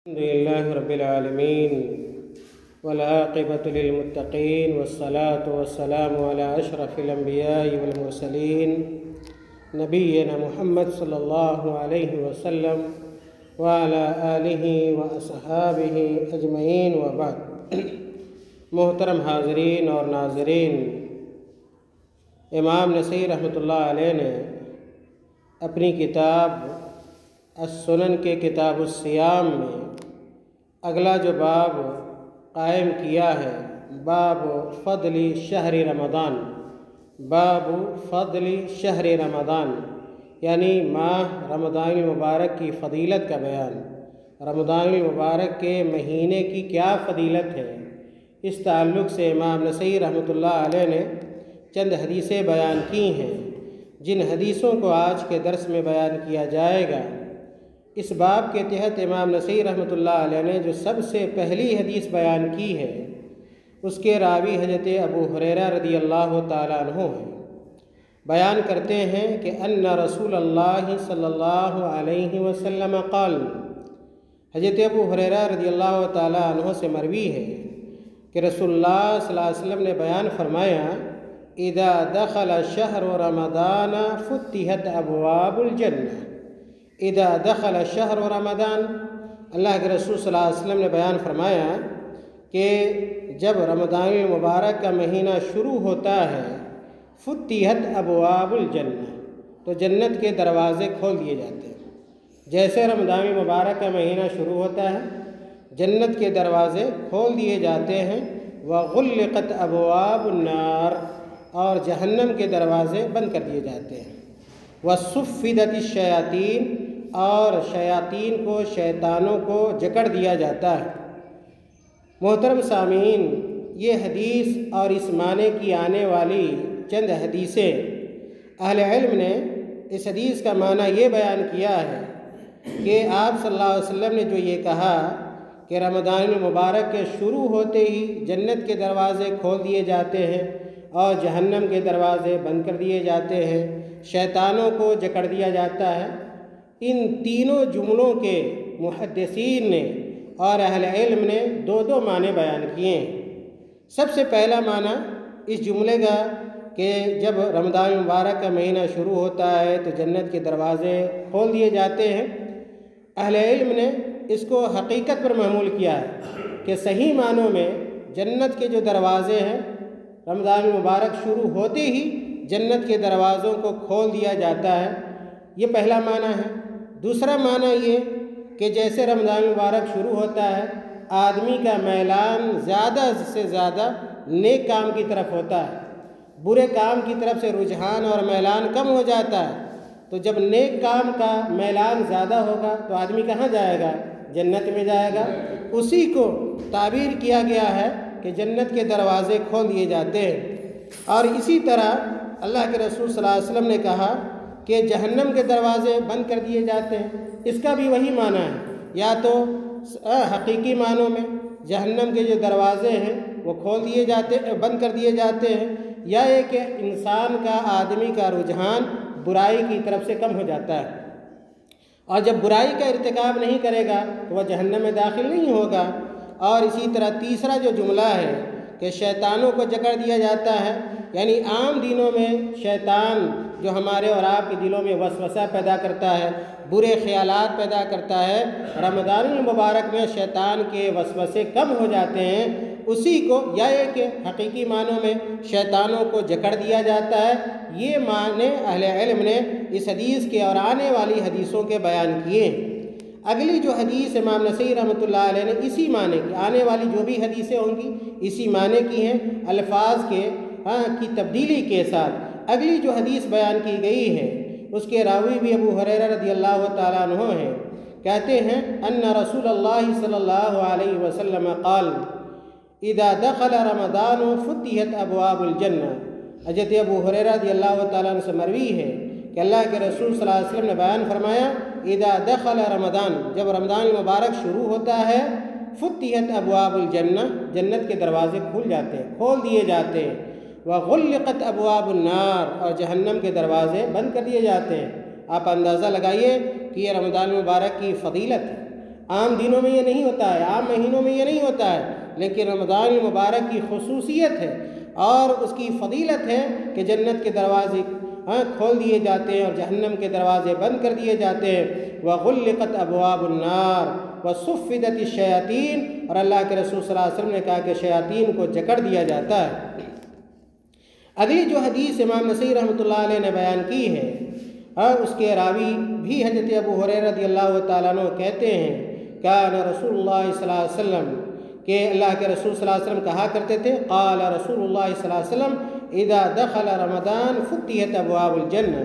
الحمد لله رب العالمين والعاقبة للمتقين والصلاة والسلام على أشرف الأنبياء والمرسلين نبينا محمد صلی اللہ علیہ وسلم وعلى آلہ وأصحابہ اجمعین وبعد۔ محترم حاضرین اور ناظرین، امام نسائی رحمۃ اللہ علیہ نے اپنی کتاب السنن کے کتاب الصیام میں اگلا جو باب قائم کیا ہے، باب فضل شہر رمضان، باب فضل شہر رمضان، یعنی ماہ رمضان المبارک کی فضیلت کا بیان، رمضان المبارک کے مہینے کی کیا فضیلت ہے۔ اس تعلق سے امام نسائی رحمۃ اللہ علیہ نے چند حدیثیں بیان کی ہیں، جن حدیثوں کو آج کے درس میں بیان کیا جائے گا۔ اس باب کے تحت امام نسائی رحمۃ اللہ علیہ نے جو سب سے پہلی حدیث بیان کی ہے، اس کے راوی حضرت ابو ہریرہ رضی اللہ تعالیٰ عنہ ہیں۔ بیان کرتے ہیں کہ ان رسول اللہ صلی اللہ علیہ وسلم قال، حضرت ابو ہریرہ رضی اللہ تعالیٰ عنہ سے مروی ہے کہ رسول اللہ صلی اللہ علیہ وسلم نے بیان فرمایا، اذا دخل شہر رمضان فتحت ابواب الجنہ۔ اذا دخل شہر رمضان، اللہ کے رسول صلی اللہ علیہ وسلم نے بیان فرمایا کہ جب رمضان المبارک کا مہینہ شروع ہوتا ہے، فتحت ابواب الجنہ، تو جنت کے دروازے کھول دیے جاتے ہیں۔ جیسے رمضان المبارک کا مہینہ شروع ہوتا ہے، جنت کے دروازے کھول دیے جاتے ہیں، وغلقت ابواب النار، اور جہنم کے دروازے بند کر دیے جاتے ہیں، وصفدت الشیاطین، اور شیاطین کو، شیطانوں کو جکڑ دیا جاتا ہے۔ محترم سامعین، یہ حدیث اور اس معنی کی آنے والی چند حدیثیں، اہل علم نے اس حدیث کا معنی یہ بیان کیا ہے کہ آپ صلی اللہ علیہ وسلم نے جو یہ کہا کہ رمضان المبارک کے شروع ہوتے ہی جنت کے دروازے کھول دیے جاتے ہیں اور جہنم کے دروازے بند کر دیے جاتے ہیں، شیطانوں کو جکڑ دیا جاتا ہے، ان تینوں جملوں کے محدثین نے اور اہل علم نے دو دو معنی بیان کیے ہیں۔ سب سے پہلا معنی اس جملے کا کہ جب رمضان المبارک کا مہینہ شروع ہوتا ہے تو جنت کے دروازے کھول دیے جاتے ہیں، اہل علم نے اس کو حقیقت پر محمول کیا ہے کہ صحیح معنوں میں جنت کے جو دروازے ہیں، رمضان المبارک شروع ہوتے ہی جنت کے دروازوں کو کھول دیا جاتا ہے، یہ پہلا معنی ہے۔ دوسرا معنی یہ کہ جیسے رمضان المبارک شروع ہوتا ہے، آدمی کا میلان زیادہ سے زیادہ نیک کام کی طرف ہوتا ہے، برے کام کی طرف سے رجحان اور میلان کم ہو جاتا ہے۔ تو جب نیک کام کا میلان زیادہ ہوگا تو آدمی کہاں جائے گا؟ جنت میں جائے گا۔ اسی کو تعبیر کیا گیا ہے کہ جنت کے دروازے کھول دیے جاتے ہیں۔ اور اسی طرح اللہ کے رسول صلی اللہ علیہ وسلم نے کہا کہ جہنم کے دروازے بند کر دیے جاتے ہیں، اس کا بھی وہی معنی ہے، یا تو حقیقی معنوں میں جہنم کے جو دروازے ہیں وہ کھول دیے جاتے، بند کر دیے جاتے ہیں، یا یہ کہ انسان کا، آدمی کا رجحان برائی کی طرف سے کم ہو جاتا ہے، اور جب برائی کا ارتکاب نہیں کرے گا تو وہ جہنم میں داخل نہیں ہوگا۔ اور اسی طرح تیسرا جو جملہ ہے کہ شیطانوں کو جکڑ دیا جاتا ہے، یعنی عام دنوں میں شیطان جو ہمارے اور آپ کے دلوں میں وسوسہ پیدا کرتا ہے، برے خیالات پیدا کرتا ہے، رمضان المبارک میں شیطان کے وسوسے کم ہو جاتے ہیں۔ اسی کو، یا یہ کہ حقیقی معنوں میں شیطانوں کو جکڑ دیا جاتا ہے، یہ معنی اہل علم نے اس حدیث کے اور آنے والی حدیثوں کے بیان کیے ہیں۔ اگلی جو حدیث امام نسائی رحمۃ اللہ علیہ نے اسی معنی کی، آنے والی جو بھی حدیثیں ہوں گی اسی معنی کی ہیں، الفاظ کی تبدیلی کے ساتھ۔ اگلی جو حدیث بیان کی گئی ہے اس کے راوی بھی ابو ہریرہ رضی اللہ تعالیٰ عنہ ہیں، کہتے ہیں ان رسول اللہ صلی اللہ علیہ وسلم قال، اذا دخل رمضان فتحت ابواب الجنہ۔ حضرت ابو ہریرہ رضی اللہ تعالیٰ عنہ سے مروی ہے کہ اللہ کے رسول صلی اللہ علیہ وسلم نے بیان فرمایا، اذا دخل رمضان، جب رمضان المبارک شروع ہوتا ہے، فتحت ابواب الجنہ، جنت کے دروازے کھل جاتے ہیں، کھول دیے جاتے ہیں، وغلقت ابواب النار، اور جہنم کے دروازے بند کر دیے جاتے ہیں۔ آپ اندازہ لگائیے کہ یہ رمضان المبارک کی فضیلت ہے۔ عام دنوں میں یہ نہیں ہوتا ہے، عام مہینوں میں یہ نہیں ہوتا ہے، لیکن رمضان المبارک کی خصوصیت ہے اور اس کی فضیلت ہے کہ جنت کے دروازے کھول دیے جاتے ہیں اور جہنم کے دروازے بند کر دیے جاتے ہیں۔ وَغُلِّقَتْ أَبْوَابُ النَّارِ وَصُفِّدَتِ الشَّيَاطِينُ، اور اللہ کے رسول صلی اللہ علیہ وسلم نے کہا کہ شیاطین کو جکڑ دیا جاتا ہے۔ اگلی جو حدیث امام نسائی رحمۃ اللہ علیہ نے بیان کی ہے، اس کے راوی بھی حضرت ابو ہریرہ رضی اللہ تعالیٰ عنہ کہتے ہیں کان رسول اللہ صلی اللہ علیہ وسلم، کہ اللہ کے رسول صلی اللہ علیہ وسلم کہا کرتے تھے، قال رسول اللہ صلی اللہ علیہ وسلم اذا دخل رمضان فتحت ابواب الجنہ،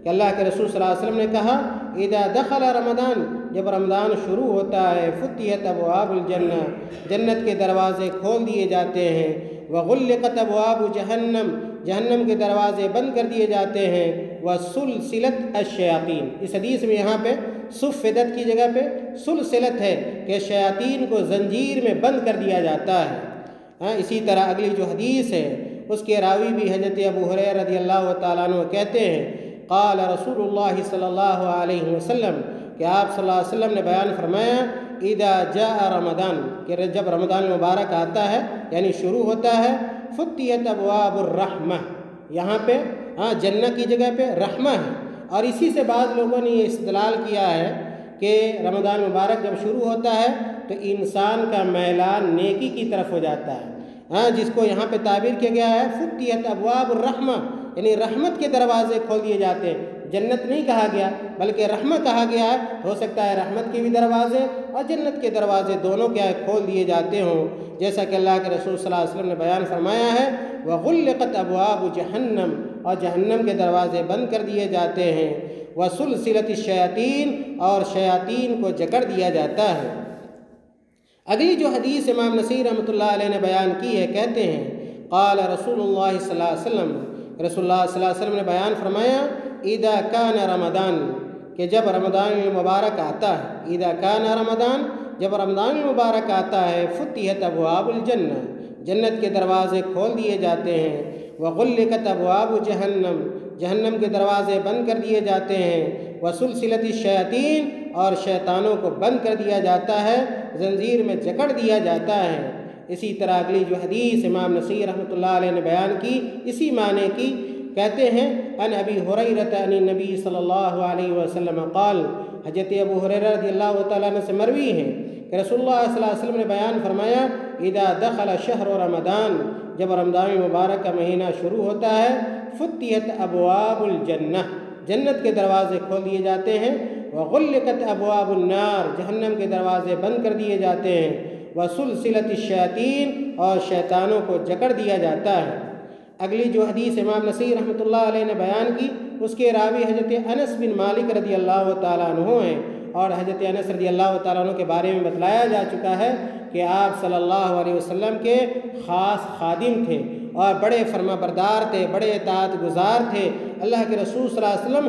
کہ اللہ کے رسول صلی اللہ علیہ وسلم نے کہا اذا دخل رمضان، جب رمضان شروع ہوتا ہے، فتحت ابواب الجنہ، جنت کے دروازے کھول دیے جاتے ہیں، وغلقت ابواب جہنم، جہنم کے دروازے بند کر دیے جاتے ہیں، وسلسلت الشیاطین، اس حدیث میں یہاں پہ سفدت کی جگہ پہ سلسلت ہے کہ شیاطین کو زنجیر میں بند کر دیا جاتا ہے۔ اسی طرح اگلی جو حدیث ہے اس کے راوی بھی حضرت ابو ہریرہ رضی اللہ تعالیٰ عنہ کہتے ہیں قال رسول اللہ صلی اللہ علیہ وسلم، کہ آپ صلی اللہ علیہ وسلم نے بیان فرمایا اذا جاء رمضان، کہ جب رمضان مبارک آتا ہے یعنی شروع ہوتا ہے، فتحت ابواب الرحمہ، یہاں پہ جنت کی جگہ پہ رحمہ ہے، اور اسی سے بعض لوگوں نے یہ استدلال کیا ہے کہ رمضان مبارک جب شروع ہوتا ہے تو انسان کا میلان نیکی کی طرف ہو جاتا ہے، جس کو یہاں پہ تعبیر کیا گیا ہے فتحت ابواب الرحمہ، یعنی رحمت کے دروازے کھول دیے جاتے ہیں۔ جنت نہیں کہا گیا بلکہ رحمت کہا گیا ہے، ہو سکتا ہے رحمت کے بھی دروازے اور جنت کے دروازے دونوں کیا ہے کھول دیے جاتے ہوں، جیسا کہ اللہ کے رسول صلی اللہ علیہ وسلم نے بیان فرمایا ہے وغلقت ابواب جہنم، اور جہنم کے دروازے بند کر دیے جاتے ہیں، وسلسلت الشیاطین، اور شیاطین کو جکڑ دیا جاتا ہے۔ اگلی جو حدیث امام نسائی رحمۃ اللہ علیہ نے بیان کی ہے، کہتے ہیں قال رسول اللہ صلی اللہ علیہ وسلم، رسول اللہ صلی اللہ علیہ وسلم نے بیان فرمایا اذا کان رمضان، کہ جب رمضان المبارک آتا ہے، اذا کان رمضان، جب رمضان المبارک آتا ہے، فتحت ابواب الجنہ، جنت کے دروازے کھول دیے جاتے ہیں، وغلقت ابواب جہنم، جہنم کے دروازے بند کر دیے جاتے ہیں، وسلسلت الشیاطین، اور شیطانوں کو بند کر دیا جاتا ہے، زنجیر میں جکڑ دیا جاتا ہے۔ اسی طرح اگلی جو حدیث امام نسائی رحمۃ اللہ علیہ نے بیان کی اسی معنی کی، کہتے ہیں ان ابی ہریرہ عن النبی صلی اللہ علیہ وسلم قال، حضرت ابو ہریرہ رضی اللہ تعالیٰ عنہ سے مروی ہے کہ رسول اللہ صلی اللہ علیہ وسلم نے بیان فرمایا اذا دخل شہر رمضان، جب رمضان مبارک کا مہینہ شروع ہوتا ہے، فتحت ابواب الجنہ، جنت کے دروازے کھول دیے جاتے ہیں، وغلقت ابواب النار، جہنم کے دروازے بند کر دیے جاتے ہیں، وسلسلت الشیاطین، اور شیطانوں کو جکڑ دیا جاتا ہے۔ اگلی جو حدیث امام نسائی رحمۃ اللہ علیہ نے بیان کی اس کے راوی حضرت انس بن مالک رضی اللہ تعالیٰ عنہ ہیں، اور حضرت انس رضی اللہ تعالیٰ عنہ کے بارے میں بتلایا جا چکا ہے کہ آپ صلی اللہ علیہ وسلم کے خاص خادم تھے اور بڑے فرما بردار تھے، بڑے اطاعت گزار تھے۔ اللہ کے رسول صلی اللہ علیہ وسلم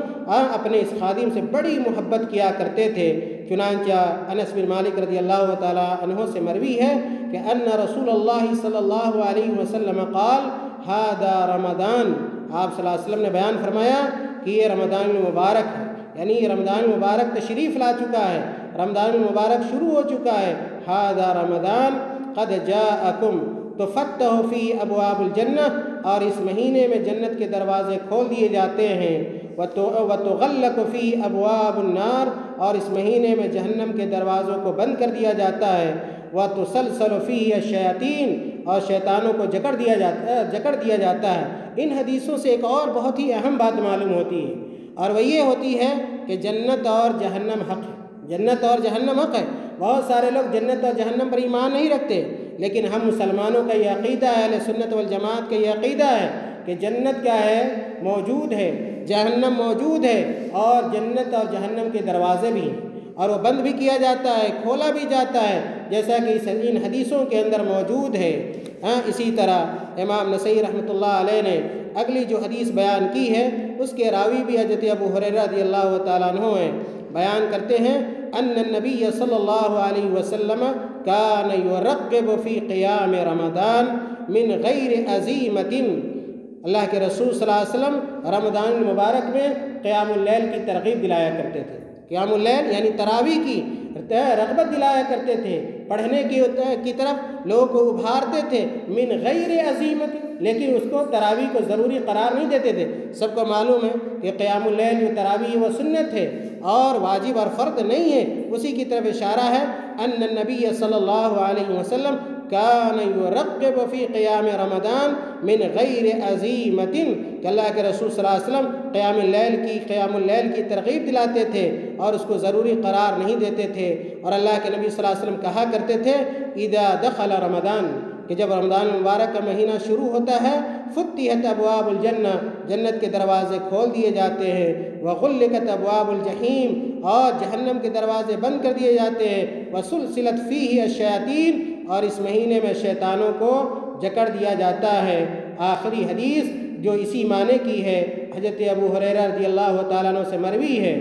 اپنے اس خادم سے بڑی محبت کیا کرتے تھے، چنانچہ انس بن مالک رضی اللہ تعالیٰ عنہ سے مروی ہے کہ ان رسول اللہ صلی اللہ علیہ وسلم قال ھذا رمضان، آپ صلی اللہ علیہ وسلم نے بیان فرمایا کہ یہ رمضان المبارک ہے، یعنی رمضان المبارک تشریف لا چکا ہے، رمضان المبارک شروع ہو چکا ہے۔ ھذا رمضان قد جاءکم تفتح فی ابواب الجنہ، اور اس مہینے میں جنت کے دروازے کھول دیے جاتے ہیں، وتغلق فی ابواب النار، اور اس مہینے میں جہنم کے دروازوں کو بند کر دیا جاتا ہے، وتسلسل فیہ الشیاطین، اور شیطانوں کو جکڑ دیا جاتا ہے۔ ان حدیثوں سے ایک اور بہت ہی اہم بات معلوم ہوتی ہے، اور وہ یہ ہوتی ہے کہ جنت اور جہنم حق ہے، جنت اور جہنم حق ہے۔ بہت سارے لوگ جنت اور جہنم پر ایمان نہیں رکھتے، لیکن ہم مسلمانوں کا یہ عقیدہ ہے، اہل سنت والجماعت کا یہ عقیدہ ہے کہ جنت کیا ہے، موجود ہے، جہنم موجود ہے، اور جنت اور جہنم کے دروازے بھی ہیں، اور وہ بند بھی کیا جاتا ہے، کھولا بھی جاتا ہے، جیسا کہ ان حدیثوں کے اندر موجود ہے۔ اسی طرح امام نسائی رحمۃ اللہ علیہ نے اگلی جو حدیث بیان کی ہے اس کے راوی بھی حضرت ابو ہریرہ رضی اللہ تعالیٰ عنہ ہیں، بیان کرتے ہیں ان النبی صلی اللہ علیہ وسلم کان یرغب فی قیام رمضان من غیر عزیمۃ، اللہ کے رسول صلی اللہ علیہ وسلم رمضان المبارک میں قیام اللیل کی ترغیب دلایا کرتے تھے، قیام اللیل یعنی تراویح کی رغبت دلایا کرتے تھے، پڑھنے کی طرف لوگوں کو ابھارتے تھے، من غیر عزیمت، لیکن اس کو تراویح کو ضروری قرار نہیں دیتے تھے۔ سب کو معلوم ہے کہ قیام اللیل جو تراویح وہ سنت ہے اور واجب اور فرض نہیں ہے، اسی کی طرف اشارہ ہے ان النبی صلی اللہ علیہ وسلم کان یرغب فی قیام رمضان من غیر عزیمت، کہ اللہ کے رسول صلی اللہ علیہ وسلم قیام اللیل کی ترغیب دلاتے تھے اور اس کو ضروری قرار نہیں دیتے تھے۔ اور اللہ کے نبی صلی اللہ علیہ وسلم کہا کرتے تھے اذا دخل رمضان، کہ جب رمضان المبارک کا مہینہ شروع ہوتا ہے، فتحت ابواب الجنہ، جنت کے دروازے کھول دیے جاتے ہیں، وغلقت ابواب الجحیم، اور جہنم کے دروازے بند کر دیے جاتے ہیں، وسلسلت فیہ الشیاطین، اور اس مہینے میں شیطانوں کو جکڑ دیا جاتا ہے۔ آخری حدیث جو اسی معنی کی ہے حضرت ابو ہریرہ رضی اللہ تعالیٰ عنہ سے مروی ہے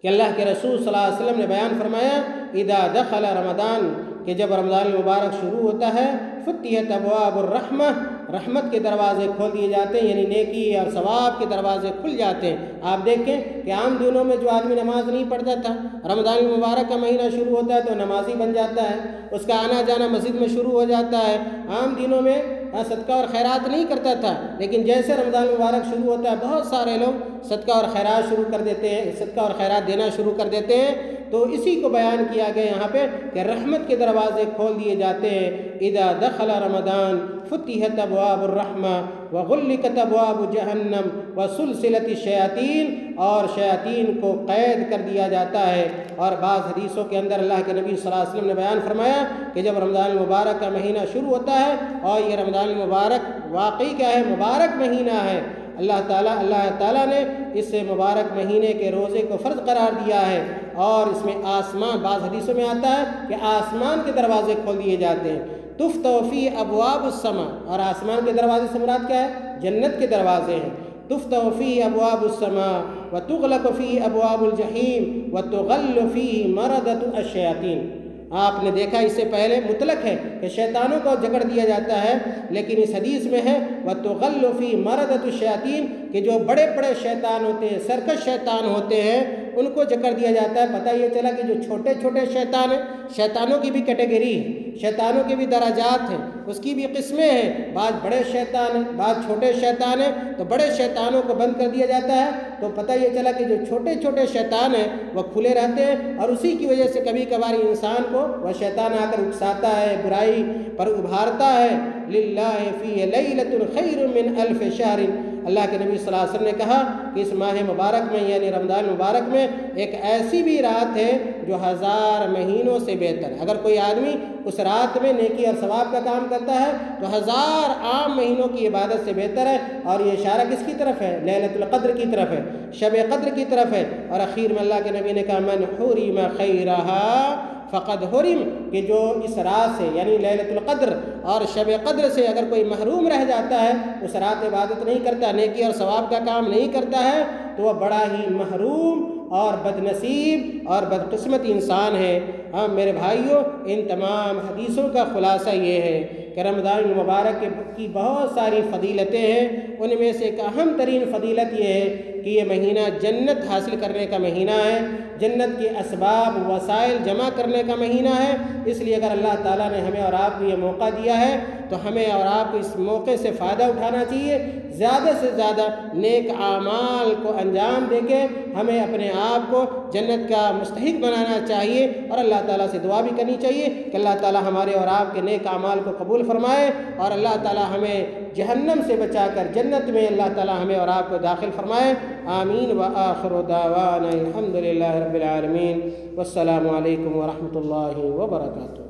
کہ اللہ کے رسول صلی اللہ علیہ وسلم نے بیان فرمایا اذا دخل رمضان، کہ جب رمضان المبارک شروع ہوتا ہے، فتحت ابواب الرحمہ، رحمت کے دروازے کھول دیے جاتے ہیں، یعنی نیکی اور ثواب کے دروازے کھل جاتے ہیں۔ آپ دیکھیں کہ عام دنوں میں جو آدمی نماز نہیں پڑھتا تھا، رمضان المبارک کا مہینہ شروع ہوتا ہے تو نمازی بن جاتا ہے، اس کا آنا جانا مسجد میں شروع ہو جاتا ہے۔ عام دنوں میں صدقہ اور خیرات نہیں کرتا تھا، لیکن جیسے رمضان المبارک شروع ہوتا ہے بہت سارے لوگ صدقہ اور خیرات شروع کر دیتے ہیں، صدقہ اور خیرات دینا شروع کر دیتے ہیں۔ تو اسی کو بیان کیا گیا یہاں پہ کہ رحمت کے دروازے کھول دیے جاتے ہیں۔ اذا دخل رمضان فتحت ابواب الرحمہ وغلقت ابواب جہنم وسلسلت الشیاطین، اور شیاطین کو قید کر دیا جاتا ہے۔ اور بعض حدیثوں کے اندر اللہ کے نبی صلی اللہ علیہ وسلم نے بیان فرمایا کہ جب رمضان المبارک کا مہینہ شروع ہوتا ہے، اور یہ رمضان المبارک واقعی کیا ہے، مبارک مہینہ ہے، اللہ تعالیٰ نے اس مبارک مہینے کے روزے کو فرض قرار دیا ہے، اور اس میں آسمان، بعض حدیثوں میں آتا ہے کہ آسمان کے دروازے کھول دیے جاتے ہیں، تفتح فی ابواب السماء، اور آسمان کے دروازے سے مراد کیا ہے، جنت کے دروازے ہیں، تفتح فی ابواب السماء وتغلق فی ابواب الجحیم وتغل فی مردۃ الشیاطین۔ آپ نے دیکھا اس سے پہلے مطلق ہے کہ شیطانوں کو جکڑ دیا جاتا ہے، لیکن اس حدیث میں ہے وَتُغَلُّ فِي مَرَدَةُ الشَّيَاطِينِ، کہ جو بڑے بڑے شیطان ہوتے ہیں، سرکش شیطان ہوتے ہیں، ان کو جکڑ دیا جاتا ہے۔ پتہ یہ چلا کہ جو چھوٹے چھوٹے شیطان ہیں، شیطانوں کی بھی کیٹیگری ہے، شیطانوں کے بھی درجات ہیں، اس کی بھی قسمیں ہیں، بعض بڑے شیطان ہیں، بعض چھوٹے شیطان ہیں، تو بڑے شیطانوں کو بند کر دیا جاتا ہے۔ تو پتہ یہ چلا کہ جو چھوٹے چھوٹے شیطان ہیں وہ کھلے رہتے ہیں، اور اسی کی وجہ سے کبھی کبھار انسان کو وہ شیطان آ کر اکساتا ہے، برائی پر ابھارتا ہے۔ لِلَّهِ فِي لَيْلَةٌ خَيْرٌ مِّنْ أَلْفِ شَهْرٍ، اللہ کے نبی صلی اللہ علیہ وسلم نے کہا کہ اس ماہ مبارک میں یعنی رمضان مبارک میں ایک ایسی بھی رات ہے جو 1000 مہینوں سے بہتر ہے۔ اگر کوئی آدمی اس رات میں نیکی اور ثواب کا کام کرتا ہے تو 1000 عام مہینوں کی عبادت سے بہتر ہے۔ اور یہ اشارہ کس کی طرف ہے؟ لیلۃ القدر کی طرف ہے، شب قدر کی طرف ہے۔ اور اخیر میں اللہ کے نبی نے کہا من حرم خیرہا فقد حرم، کہ جو اس رات سے یعنی لیلۃ القدر اور شب قدر سے اگر کوئی محروم رہ جاتا ہے، اس رات عبادت نہیں کرتا، نیکی اور ثواب کا کام نہیں کرتا ہے، تو وہ بڑا ہی محروم اور بد نصیب اور بدقسمت انسان ہے۔ ہاں میرے بھائیوں، ان تمام حدیثوں کا خلاصہ یہ ہے کہ رمضان المبارک کی بہت ساری فضیلتیں ہیں، ان میں سے ایک اہم ترین فضیلت یہ ہے کہ یہ مہینہ جنت حاصل کرنے کا مہینہ ہے، جنت کے اسباب وسائل جمع کرنے کا مہینہ ہے۔ اس لیے اگر اللہ تعالیٰ نے ہمیں اور آپ کو یہ موقع دیا ہے تو ہمیں اور آپ کو اس موقع سے فائدہ اٹھانا چاہیے، زیادہ سے زیادہ نیک اعمال کو انجام دے کے ہمیں اپنے آپ کو جنت کا مستحق بنانا چاہیے، اور اللہ تعالیٰ سے دعا بھی کرنی چاہیے کہ اللہ تعالیٰ ہمارے اور آپ کے نیک اعمال کو قبول فرمائے، اور اللہ تعالیٰ ہمیں جہنم سے بچا کر جنت میں اللہ تعالیٰ ہمیں اور آپ کو داخل فرمائے۔ آمین۔ وآخر دعوانا الحمد للہ رب العالمین، والسلام علیکم ورحمۃ اللہ وبرکاتہ۔